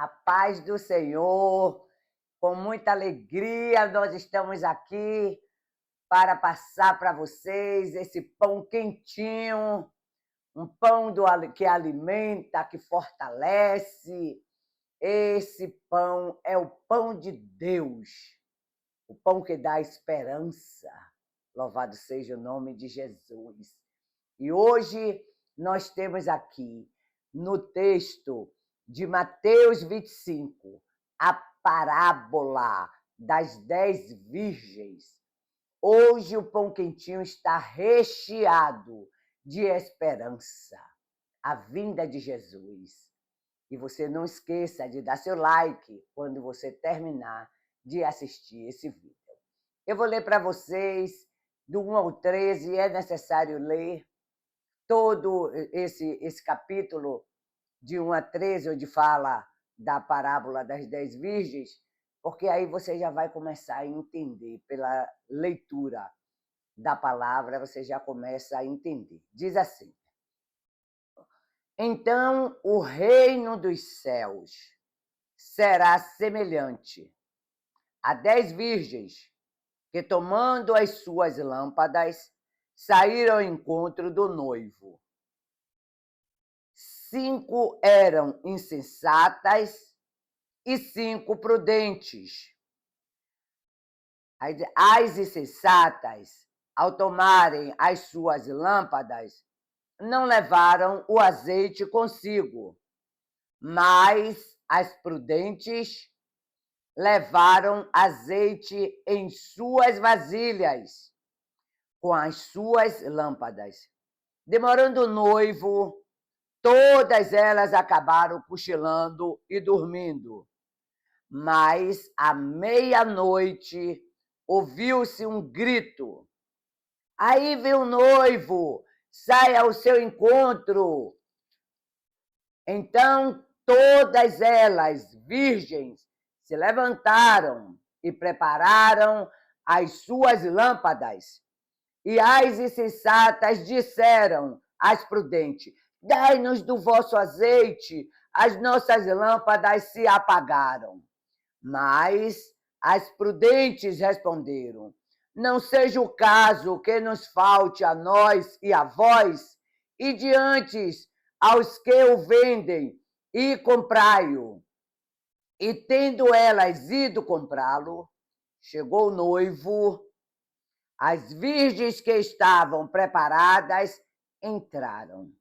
A paz do Senhor, com muita alegria, nós estamos aqui para passar para vocês esse pão quentinho, um pão que alimenta, que fortalece. Esse pão é o pão de Deus, o pão que dá esperança. Louvado seja o nome de Jesus. E hoje nós temos aqui, no texto de Mateus 25, a parábola das 10 virgens. Hoje o pão quentinho está recheado de esperança, a vinda de Jesus. E você não esqueça de dar seu like quando você terminar de assistir esse vídeo. Eu vou ler para vocês do 1 ao 13, é necessário ler todo esse capítulo de 1 a 13, onde fala da parábola das 10 virgens, porque aí você já vai começar a entender, pela leitura da palavra, você já começa a entender. Diz assim: então o reino dos céus será semelhante a 10 virgens que, tomando as suas lâmpadas, saíram ao encontro do noivo. 5 eram insensatas e 5 prudentes. As insensatas, ao tomarem as suas lâmpadas, não levaram o azeite consigo, mas as prudentes levaram azeite em suas vasilhas, com as suas lâmpadas. Demorando o noivo, todas elas acabaram cochilando e dormindo. Mas à meia-noite ouviu-se um grito: aí vem o noivo, sai ao seu encontro. Então todas elas, virgens, se levantaram e prepararam as suas lâmpadas. E as insensatas disseram às prudentes: dai-nos do vosso azeite, as nossas lâmpadas se apagaram. Mas as prudentes responderam: não seja o caso que nos falte a nós e a vós, e diante aos que o vendem, e comprai-o. E tendo elas ido comprá-lo, chegou o noivo. As virgens que estavam preparadas entraram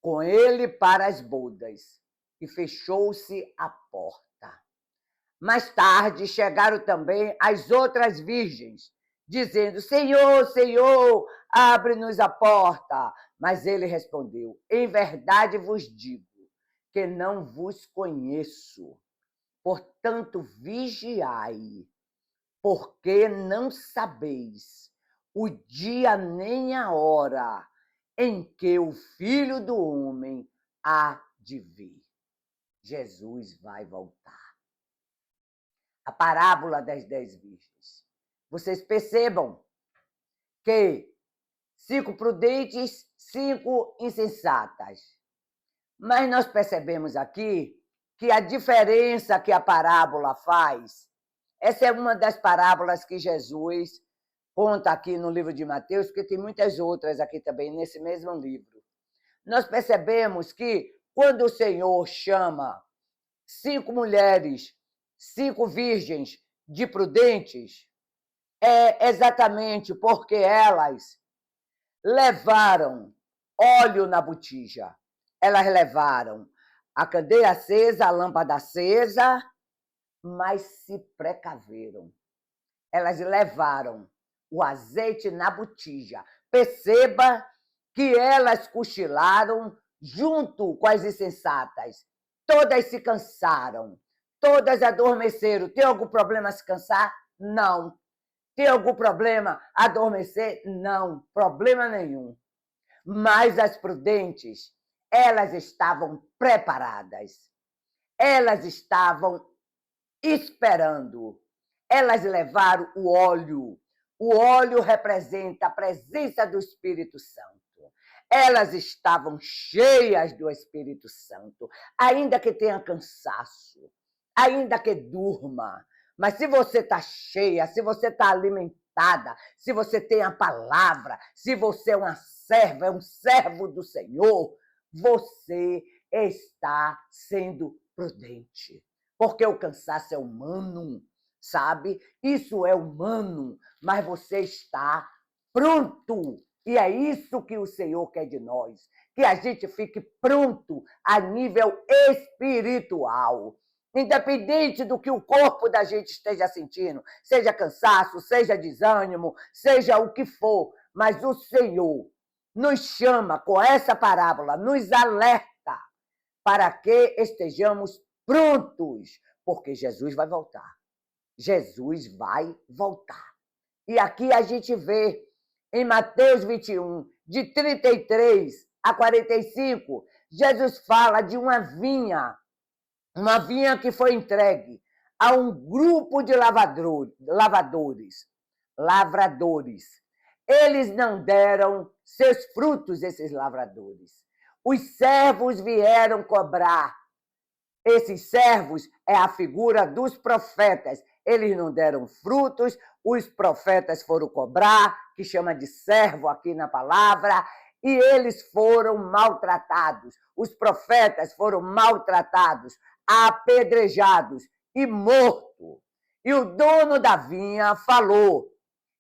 com ele para as bodas, e fechou-se a porta. Mais tarde chegaram também as outras virgens, dizendo: Senhor, Senhor, abre-nos a porta. Mas ele respondeu: em verdade vos digo que não vos conheço. Portanto, vigiai, porque não sabeis o dia nem a hora em que o Filho do Homem há de vir. Jesus vai voltar. A parábola das 10 virgens. Vocês percebam que 5 prudentes, 5 insensatas. Mas nós percebemos aqui que a diferença que a parábola faz, essa é uma das parábolas que Jesus conta aqui no livro de Mateus, porque tem muitas outras aqui também nesse mesmo livro. Nós percebemos que quando o Senhor chama 5 mulheres, 5 virgens de prudentes, é exatamente porque elas levaram óleo na botija. Elas levaram a candeia acesa, a lâmpada acesa, mas se precaveram. Elas levaram o azeite na botija. Perceba que elas cochilaram junto com as insensatas. Todas se cansaram, todas adormeceram. Tem algum problema se cansar? Não. Tem algum problema adormecer? Não, problema nenhum. Mas as prudentes, elas estavam preparadas. Elas estavam esperando. Elas levaram o óleo. O óleo representa a presença do Espírito Santo. elas estavam cheias do Espírito Santo, ainda que tenha cansaço, ainda que durma. Mas se você está cheia, se você está alimentada, se você tem a palavra, se você é uma serva, é um servo do Senhor, você está sendo prudente. Porque o cansaço é humano, sabe? Isso é humano, mas você está pronto. E é isso que o Senhor quer de nós, que a gente fique pronto a nível espiritual. Independente do que o corpo da gente esteja sentindo, seja cansaço, seja desânimo, seja o que for, mas o Senhor nos chama com essa parábola, nos alerta para que estejamos prontos, porque Jesus vai voltar. Jesus vai voltar. E aqui a gente vê em Mateus 21, de 33 a 45, Jesus fala de uma vinha que foi entregue a um grupo de lavradores. Eles não deram seus frutos, esses lavradores. Os servos vieram cobrar. Esses servos é a figura dos profetas. Eles não deram frutos, os profetas foram cobrar, que chama de servo aqui na palavra, e eles foram maltratados. Os profetas foram maltratados, apedrejados e mortos. E o dono da vinha falou: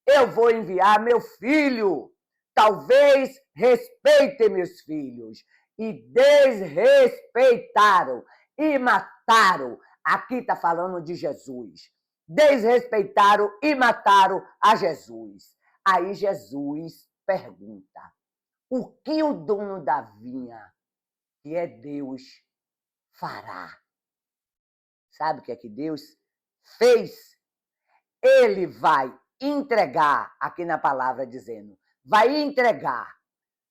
eu vou enviar meu filho, talvez respeitem meus filhos. E desrespeitaram e mataram. Aqui está falando de Jesus. Desrespeitaram e mataram a Jesus. Aí Jesus pergunta: o que o dono da vinha, que é Deus, fará? Sabe o que é que Deus fez? Ele vai entregar, aqui na palavra dizendo, vai entregar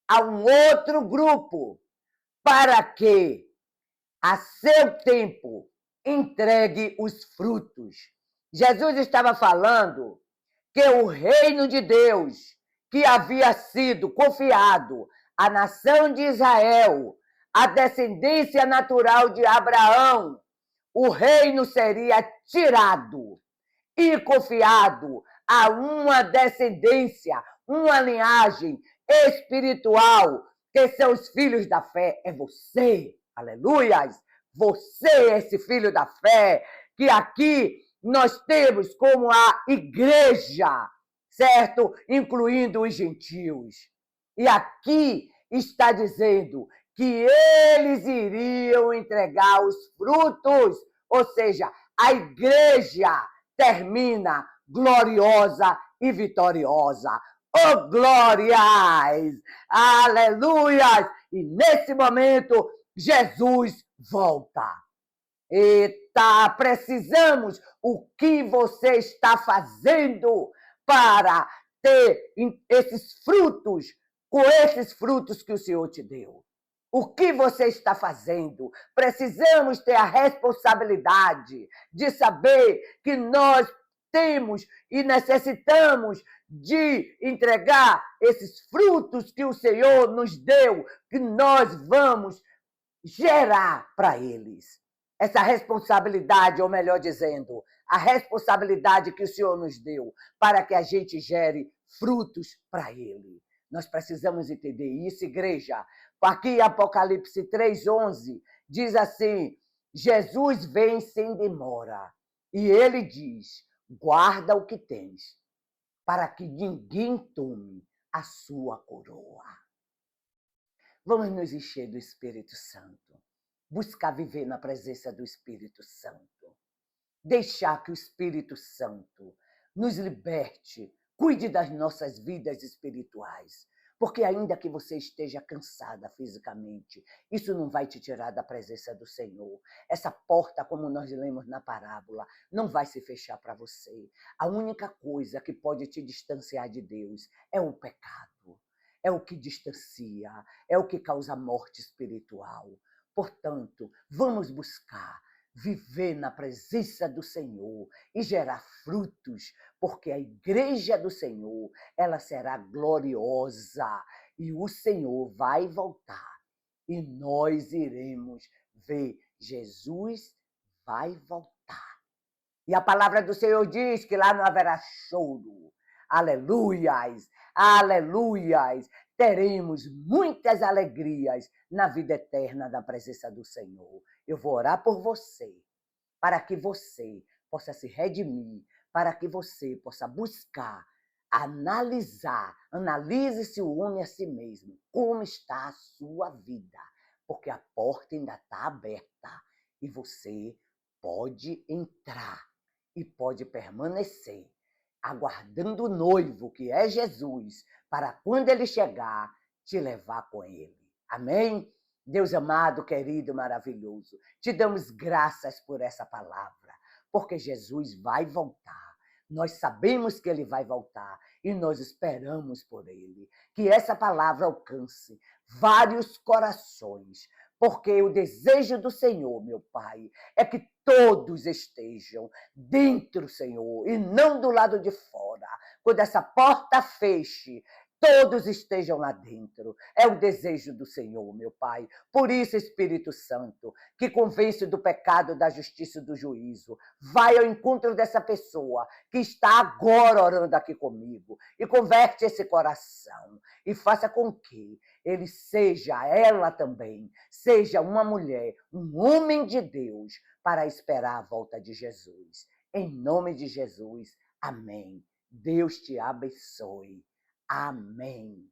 a um outro grupo para que, a seu tempo, entregue os frutos. Jesus estava falando que o reino de Deus, que havia sido confiado à nação de Israel, à descendência natural de Abraão, o reino seria tirado e confiado a uma descendência, uma linhagem espiritual, que são os filhos da fé. É você, aleluias! Você é esse filho da fé, que aqui nós temos como a igreja, certo? Incluindo os gentios. E aqui está dizendo que eles iriam entregar os frutos, ou seja, a igreja termina gloriosa e vitoriosa. Oh, glórias! Aleluias! E nesse momento, Jesus volta. Eita, precisamos. O que você está fazendo para ter esses frutos, com esses frutos que o Senhor te deu? O que você está fazendo? Precisamos ter a responsabilidade de saber que nós temos e necessitamos de entregar esses frutos que o Senhor nos deu, que nós vamos gerar para eles. Essa responsabilidade, ou melhor dizendo, a responsabilidade que o Senhor nos deu para que a gente gere frutos para Ele. Nós precisamos entender isso, igreja. Aqui, Apocalipse 3:11, diz assim: Jesus vem sem demora, e Ele diz: guarda o que tens, para que ninguém tome a sua coroa. Vamos nos encher do Espírito Santo. Buscar viver na presença do Espírito Santo. Deixar que o Espírito Santo nos liberte, cuide das nossas vidas espirituais. Porque ainda que você esteja cansada fisicamente, isso não vai te tirar da presença do Senhor. Essa porta, como nós lemos na parábola, não vai se fechar para você. A única coisa que pode te distanciar de Deus é o pecado. É o que distancia, é o que causa morte espiritual. Portanto, vamos buscar viver na presença do Senhor e gerar frutos, porque a igreja do Senhor, ela será gloriosa e o Senhor vai voltar. E nós iremos ver Jesus vai voltar. E a palavra do Senhor diz que lá não haverá choro. Aleluias, aleluias. Teremos muitas alegrias na vida eterna da presença do Senhor. Eu vou orar por você, para que você possa se redimir, para que você possa buscar, analisar, analise-se o homem a si mesmo, como está a sua vida, porque a porta ainda está aberta e você pode entrar e pode permanecer, aguardando o noivo, que é Jesus, para quando ele chegar, te levar com ele. Amém? Deus amado, querido, maravilhoso, te damos graças por essa palavra, porque Jesus vai voltar. Nós sabemos que ele vai voltar e nós esperamos por ele. Que essa palavra alcance vários corações, porque o desejo do Senhor, meu Pai, é que todos estejam dentro, Senhor, e não do lado de fora. Quando essa porta feche, todos estejam lá dentro. É o desejo do Senhor, meu Pai. Por isso, Espírito Santo, que convence do pecado, da justiça e do juízo, vai ao encontro dessa pessoa que está agora orando aqui comigo e converte esse coração e faça com que ele seja, ela também, seja uma mulher, um homem de Deus para esperar a volta de Jesus. Em nome de Jesus, amém. Deus te abençoe. Amém.